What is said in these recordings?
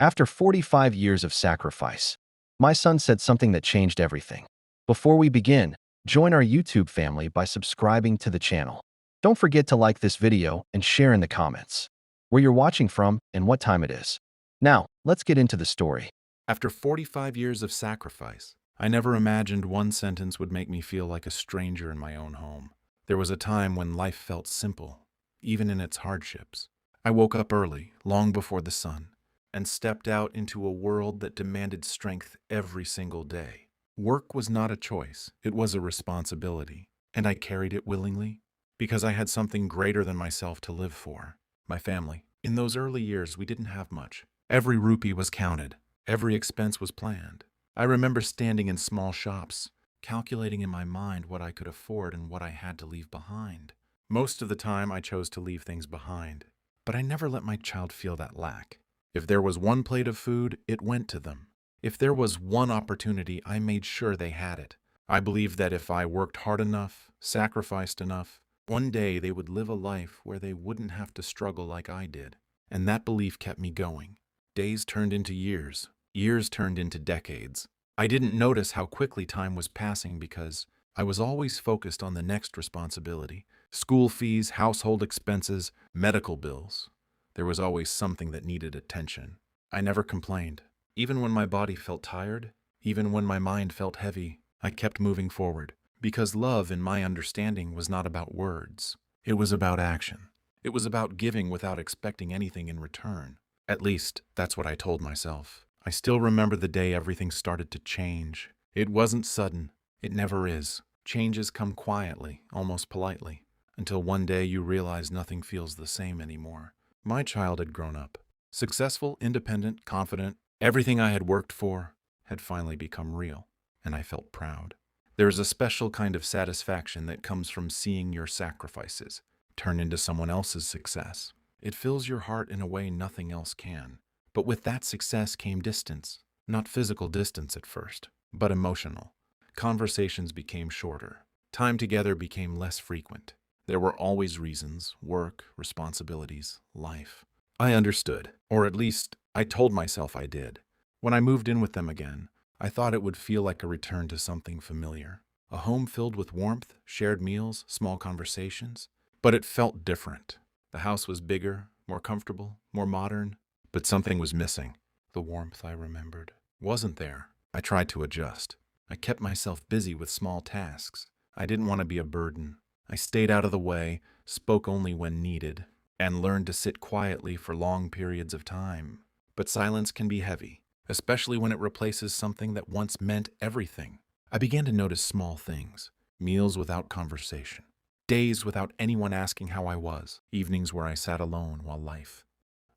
After 45 years of sacrifice, my son said something that changed everything. Before we begin, join our YouTube family by subscribing to the channel. Don't forget to like this video and share in the comments where you're watching from and what time it is. Now, let's get into the story. After 45 years of sacrifice, I never imagined one sentence would make me feel like a stranger in my own home. There was a time when life felt simple, even in its hardships. I woke up early, long before the sun, and stepped out into a world that demanded strength every single day. Work was not a choice, it was a responsibility, and I carried it willingly because I had something greater than myself to live for, my family. In those early years, we didn't have much. Every rupee was counted. Every expense was planned. I remember standing in small shops, calculating in my mind what I could afford and what I had to leave behind. Most of the time, I chose to leave things behind, but I never let my child feel that lack. If there was one plate of food, it went to them. If there was one opportunity, I made sure they had it. I believed that if I worked hard enough, sacrificed enough, one day they would live a life where they wouldn't have to struggle like I did. And that belief kept me going. Days turned into years. Years turned into decades. I didn't notice how quickly time was passing because I was always focused on the next responsibility. School fees, household expenses, medical bills. There was always something that needed attention. I never complained. Even when my body felt tired, even when my mind felt heavy, I kept moving forward. Because love, in my understanding, was not about words. It was about action. It was about giving without expecting anything in return. At least, that's what I told myself. I still remember the day everything started to change. It wasn't sudden. It never is. Changes come quietly, almost politely, until one day you realize nothing feels the same anymore. My child had grown up. Successful, independent, confident. Everything I had worked for had finally become real, and I felt proud. There is a special kind of satisfaction that comes from seeing your sacrifices turn into someone else's success. It fills your heart in a way nothing else can. But with that success came distance. Not physical distance at first, but emotional. Conversations became shorter. Time together became less frequent. There were always reasons: work, responsibilities, life. I understood, or at least I told myself I did. When I moved in with them again, I thought it would feel like a return to something familiar. A home filled with warmth, shared meals, small conversations. But it felt different. The house was bigger, more comfortable, more modern. But something was missing. The warmth I remembered wasn't there. I tried to adjust. I kept myself busy with small tasks. I didn't want to be a burden. I stayed out of the way, spoke only when needed, and learned to sit quietly for long periods of time. But silence can be heavy, especially when it replaces something that once meant everything. I began to notice small things: meals without conversation, days without anyone asking how I was, evenings where I sat alone while life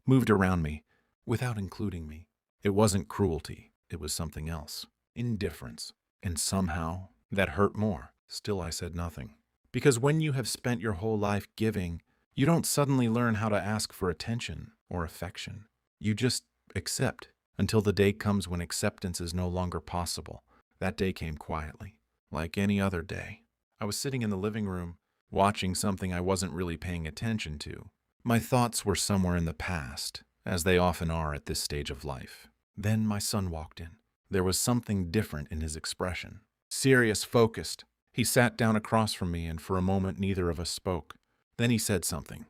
moved around me without including me. It wasn't cruelty, it was something else: indifference. And somehow, that hurt more. Still, I said nothing. Because when you have spent your whole life giving, you don't suddenly learn how to ask for attention or affection. You just accept until the day comes when acceptance is no longer possible. That day came quietly, like any other day. I was sitting in the living room, watching something I wasn't really paying attention to. My thoughts were somewhere in the past, as they often are at this stage of life. Then my son walked in. There was something different in his expression. Serious, focused. He sat down across from me, and for a moment neither of us spoke. Then he said something.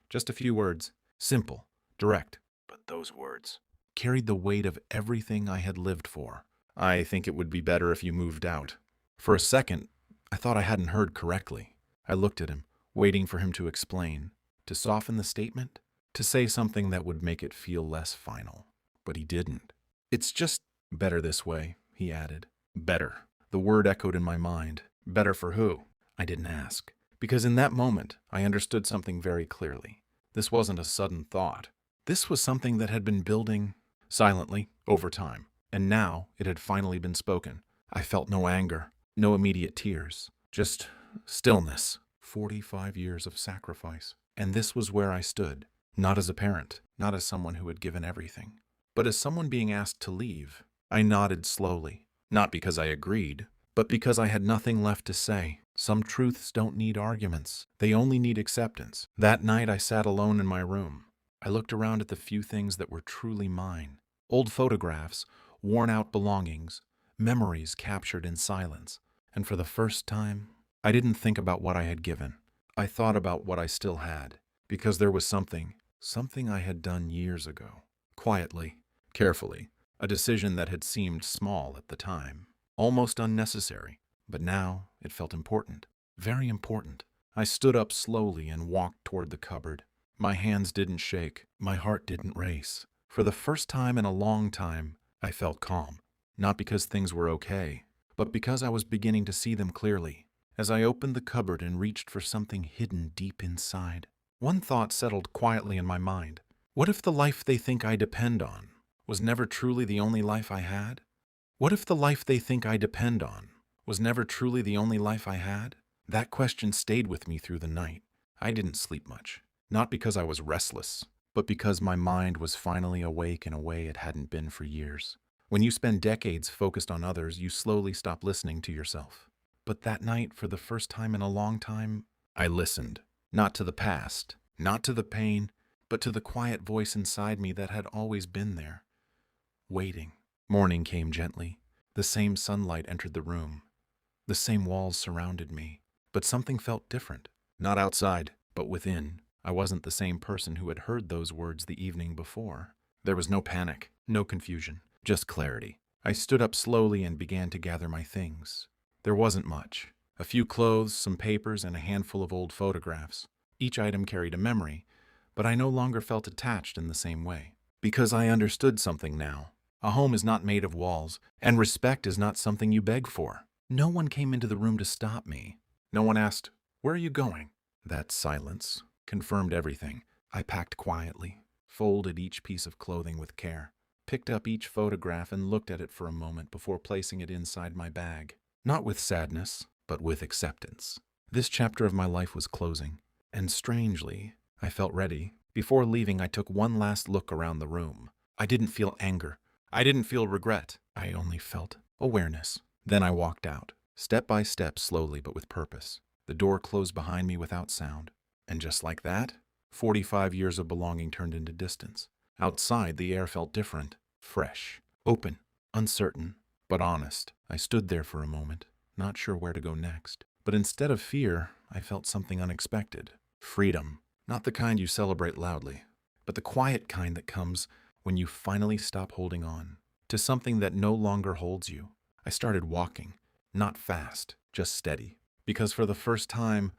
Just a few words. Simple, direct. But those words carried the weight of everything I had lived for. I think it would be better if you moved out. For a second, I thought I hadn't heard correctly. I looked at him, waiting for him to explain, to soften the statement, to say something that would make it feel less final. But he didn't. It's just better this way, he added. Better. The word echoed in my mind. Better for who? I didn't ask. Because in that moment, I understood something very clearly. This wasn't a sudden thought. This was something that had been building silently over time. And now it had finally been spoken. I felt no anger, no immediate tears, just stillness. 45 years of sacrifice. And this was where I stood. Not as a parent, not as someone who had given everything, but as someone being asked to leave. I nodded slowly, not because I agreed, but because I had nothing left to say. Some truths don't need arguments. They only need acceptance. That night I sat alone in my room. I looked around at the few things that were truly mine. Old photographs, worn-out belongings, memories captured in silence. And for the first time, I didn't think about what I had given. I thought about what I still had, because there was something I had done years ago. Quietly, carefully, a decision that had seemed small at the time, almost unnecessary, but now it felt important, very important. I stood up slowly and walked toward the cupboard. My hands didn't shake, my heart didn't race. For the first time in a long time, I felt calm, not because things were okay, but because I was beginning to see them clearly. As I opened the cupboard and reached for something hidden deep inside, one thought settled quietly in my mind. What if the life they think I depend on was never truly the only life I had? What if the life they think I depend on was never truly the only life I had? That question stayed with me through the night. I didn't sleep much, not because I was restless, but because my mind was finally awake in a way it hadn't been for years. When you spend decades focused on others, you slowly stop listening to yourself. But that night, for the first time in a long time, I listened. Not to the past, not to the pain, but to the quiet voice inside me that had always been there, waiting. Morning came gently. The same sunlight entered the room. The same walls surrounded me. But something felt different. Not outside, but within. I wasn't the same person who had heard those words the evening before. There was no panic, no confusion, just clarity. I stood up slowly and began to gather my things. There wasn't much. A few clothes, some papers, and a handful of old photographs. Each item carried a memory, but I no longer felt attached in the same way. Because I understood something now. A home is not made of walls, and respect is not something you beg for. No one came into the room to stop me. No one asked, "Where are you going?" That silence confirmed everything. I packed quietly, folded each piece of clothing with care, picked up each photograph and looked at it for a moment before placing it inside my bag. Not with sadness, but with acceptance. This chapter of my life was closing, and strangely, I felt ready. Before leaving, I took one last look around the room. I didn't feel anger. I didn't feel regret. I only felt awareness. Then I walked out, step by step, slowly but with purpose. The door closed behind me without sound. And just like that, 45 years of belonging turned into distance. Outside, the air felt different, fresh, open, uncertain, but honest. I stood there for a moment, not sure where to go next. But instead of fear, I felt something unexpected. Freedom. Not the kind you celebrate loudly, but the quiet kind that comes when you finally stop holding on to something that no longer holds you. I started walking, not fast, just steady. Because for the first time,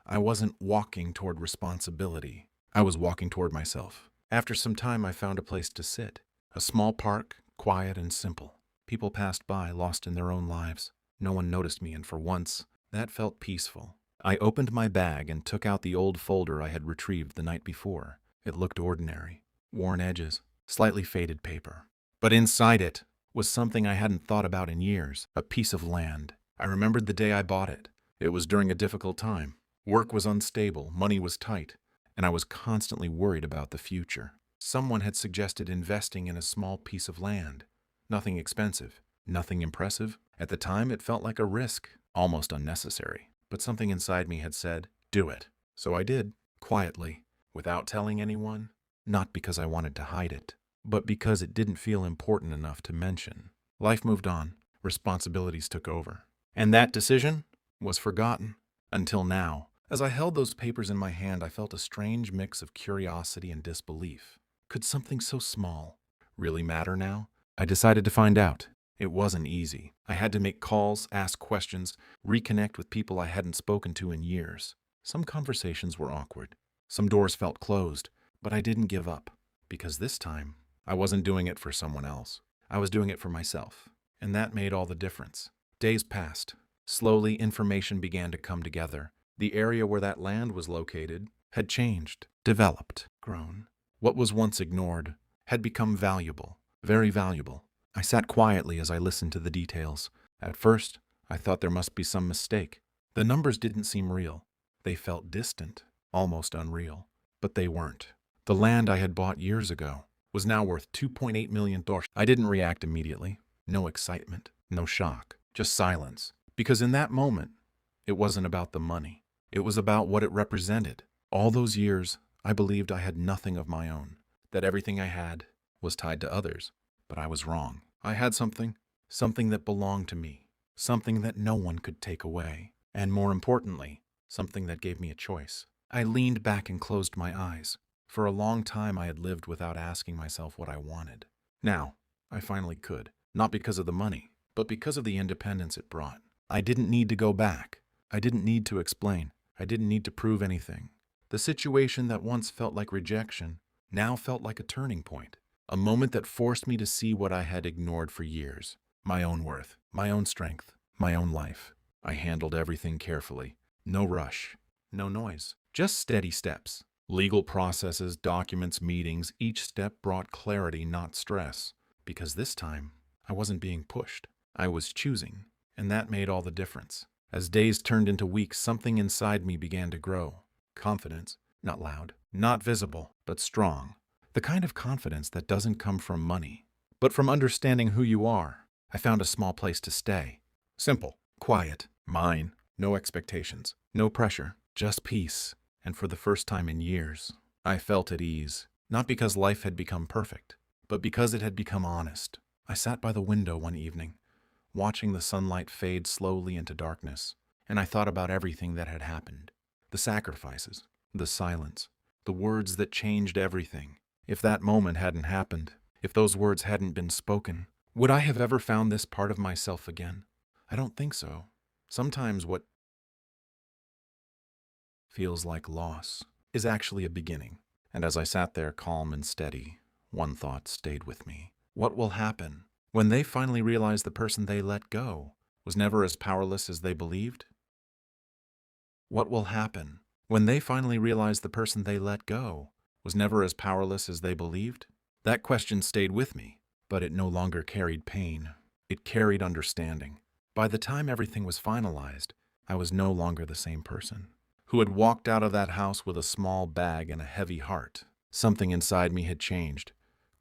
I wasn't walking toward responsibility. I was walking toward myself. After some time, I found a place to sit. A small park, quiet and simple. People passed by, lost in their own lives. No one noticed me, and for once, that felt peaceful. I opened my bag and took out the old folder I had retrieved the night before. It looked ordinary. Worn edges, slightly faded paper. But inside it was something I hadn't thought about in years. A piece of land. I remembered the day I bought it. It was during a difficult time. Work was unstable, money was tight, and I was constantly worried about the future. Someone had suggested investing in a small piece of land. Nothing expensive, nothing impressive. At the time, it felt like a risk, almost unnecessary. But something inside me had said, do it. So I did, quietly, without telling anyone. Not because I wanted to hide it, but because it didn't feel important enough to mention. Life moved on. Responsibilities took over. And that decision was forgotten. Until now. As I held those papers in my hand, I felt a strange mix of curiosity and disbelief. Could something so small really matter now? I decided to find out. It wasn't easy. I had to make calls, ask questions, reconnect with people I hadn't spoken to in years. Some conversations were awkward. Some doors felt closed, but I didn't give up. Because this time, I wasn't doing it for someone else. I was doing it for myself. And that made all the difference. Days passed. Slowly, information began to come together. The area where that land was located had changed, developed, grown. What was once ignored had become valuable, very valuable. I sat quietly as I listened to the details. At first, I thought there must be some mistake. The numbers didn't seem real. They felt distant, almost unreal. But they weren't. The land I had bought years ago was now worth $2.8 million. I didn't react immediately. No excitement, no shock, just silence. Because in that moment, it wasn't about the money. It was about what it represented. All those years, I believed I had nothing of my own, that everything I had was tied to others. But I was wrong. I had something that belonged to me, something that no one could take away, and more importantly, something that gave me a choice. I leaned back and closed my eyes. For a long time, I had lived without asking myself what I wanted. Now, I finally could, not because of the money, but because of the independence it brought. I didn't need to go back. I didn't need to explain. I didn't need to prove anything. The situation that once felt like rejection now felt like a turning point, a moment that forced me to see what I had ignored for years: my own worth, my own strength, my own life. I handled everything carefully. No rush, no noise, just steady steps. Legal processes, documents, meetings, each step brought clarity, not stress. Because this time, I wasn't being pushed. I was choosing, and that made all the difference. As days turned into weeks, something inside me began to grow. Confidence, not loud, not visible, but strong. The kind of confidence that doesn't come from money, but from understanding who you are. I found a small place to stay. Simple, quiet, mine, no expectations, no pressure, just peace. And for the first time in years, I felt at ease, not because life had become perfect, but because it had become honest. I sat by the window one evening, watching the sunlight fade slowly into darkness, and I thought about everything that had happened. The sacrifices, the silence, the words that changed everything. If that moment hadn't happened, if those words hadn't been spoken, would I have ever found this part of myself again? I don't think so. Sometimes what feels like loss is actually a beginning. And as I sat there calm and steady, one thought stayed with me. What will happen when they finally realize the person they let go was never as powerless as they believed? What will happen when they finally realize the person they let go was never as powerless as they believed? That question stayed with me, but it no longer carried pain. It carried understanding. By the time everything was finalized, I was no longer the same person who had walked out of that house with a small bag and a heavy heart. Something inside me had changed,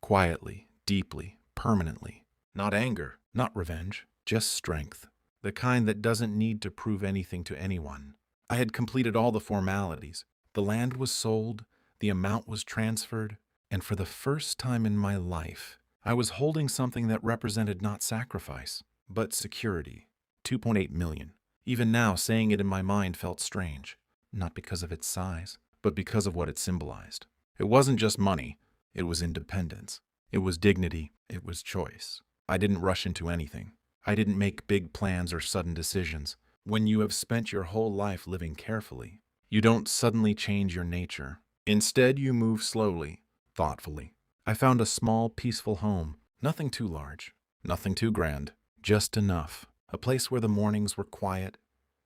quietly, deeply, permanently. Not anger, not revenge, just strength, the kind that doesn't need to prove anything to anyone. I had completed all the formalities. The land was sold, the amount was transferred, and for the first time in my life, I was holding something that represented not sacrifice, but security. 2.8 million. Even now, saying it in my mind felt strange. Not because of its size, but because of what it symbolized. It wasn't just money, it was independence. It was dignity, it was choice. I didn't rush into anything. I didn't make big plans or sudden decisions. When you have spent your whole life living carefully, you don't suddenly change your nature. Instead, you move slowly, thoughtfully. I found a small, peaceful home. Nothing too large, nothing too grand, just enough. A place where the mornings were quiet,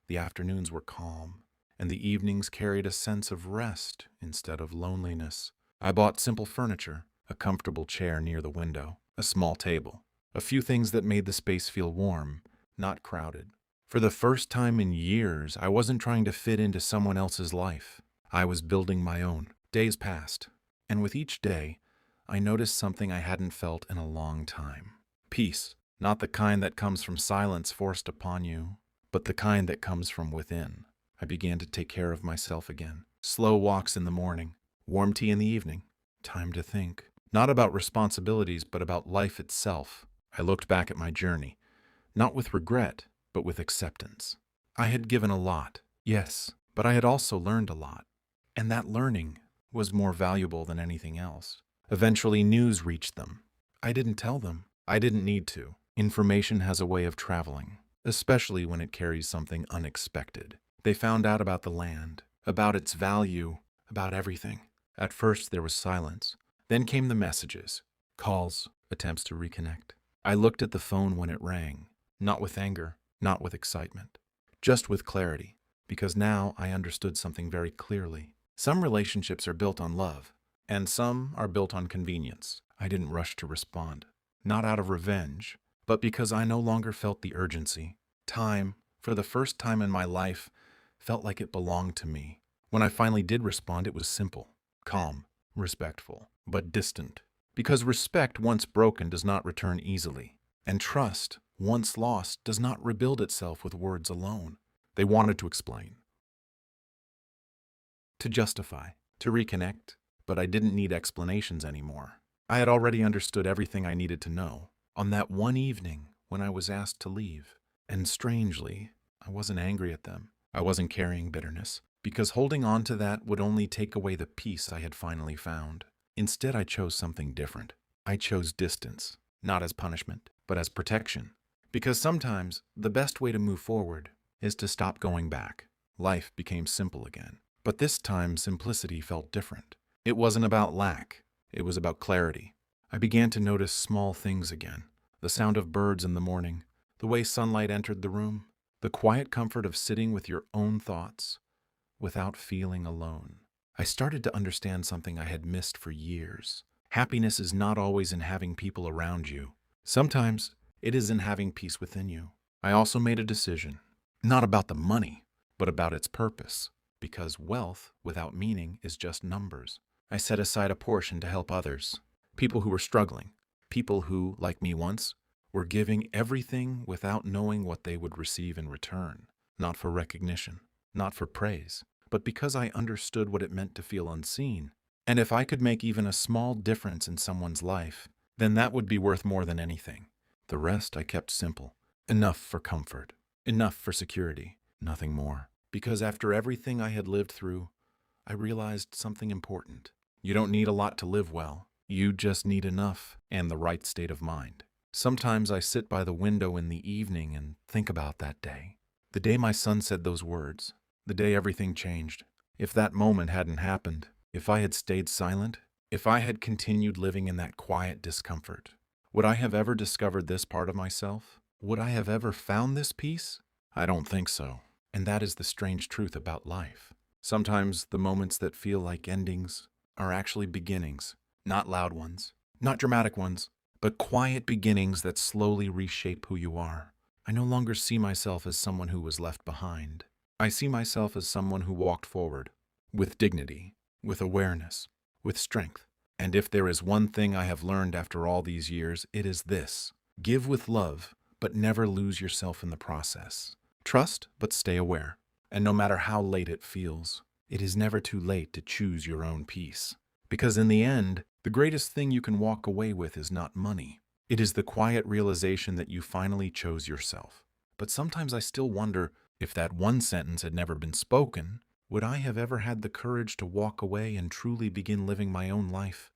the afternoons were calm, and the evenings carried a sense of rest instead of loneliness. I bought simple furniture, a comfortable chair near the window, a small table, a few things that made the space feel warm, not crowded. For the first time in years, I wasn't trying to fit into someone else's life. I was building my own. Days passed, and with each day, I noticed something I hadn't felt in a long time. Peace, not the kind that comes from silence forced upon you, but the kind that comes from within. I began to take care of myself again. Slow walks in the morning, warm tea in the evening, time to think. Not about responsibilities, but about life itself. I looked back at my journey, not with regret, but with acceptance. I had given a lot, yes, but I had also learned a lot. And that learning was more valuable than anything else. Eventually, news reached them. I didn't tell them. I didn't need to. Information has a way of traveling, especially when it carries something unexpected. They found out about the land, about its value, about everything. At first, there was silence. Then came the messages, calls, attempts to reconnect. I looked at the phone when it rang, not with anger, not with excitement, just with clarity, because now I understood something very clearly. Some relationships are built on love, and some are built on convenience. I didn't rush to respond, not out of revenge, but because I no longer felt the urgency. Time, for the first time in my life, felt like it belonged to me. When I finally did respond, it was simple, calm, respectful, but distant. Because respect, once broken, does not return easily, and trust, once lost, does not rebuild itself with words alone. They wanted to explain, to justify, to reconnect, but I didn't need explanations anymore. I had already understood everything I needed to know on that one evening when I was asked to leave. And strangely, I wasn't angry at them. I wasn't carrying bitterness, because holding on to that would only take away the peace I had finally found. Instead, I chose something different. I chose distance, not as punishment, but as protection. Because sometimes the best way to move forward is to stop going back. Life became simple again. But this time, simplicity felt different. It wasn't about lack, it was about clarity. I began to notice small things again: the sound of birds in the morning, the way sunlight entered the room, the quiet comfort of sitting with your own thoughts without feeling alone. I started to understand something I had missed for years. Happiness is not always in having people around you. Sometimes it is in having peace within you. I also made a decision, not about the money, but about its purpose, because wealth without meaning is just numbers. I set aside a portion to help others, people who were struggling, people who, like me once, were giving everything without knowing what they would receive in return, not for recognition, not for praise, but because I understood what it meant to feel unseen. And if I could make even a small difference in someone's life, then that would be worth more than anything. The rest I kept simple. Enough for comfort, enough for security, nothing more. Because after everything I had lived through, I realized something important. You don't need a lot to live well. You just need enough and the right state of mind. Sometimes I sit by the window in the evening and think about that day. The day my son said those words. The day everything changed. If that moment hadn't happened, if I had stayed silent, if I had continued living in that quiet discomfort, would I have ever discovered this part of myself? Would I have ever found this peace? I don't think so. And that is the strange truth about life. Sometimes the moments that feel like endings are actually beginnings, not loud ones, not dramatic ones, but quiet beginnings that slowly reshape who you are. I no longer see myself as someone who was left behind. I see myself as someone who walked forward, with dignity, with awareness, with strength. And if there is one thing I have learned after all these years, it is this: give with love, but never lose yourself in the process. Trust, but stay aware. And no matter how late it feels, it is never too late to choose your own peace. Because in the end, the greatest thing you can walk away with is not money. It is the quiet realization that you finally chose yourself. But sometimes I still wonder, if that one sentence had never been spoken, would I have ever had the courage to walk away and truly begin living my own life?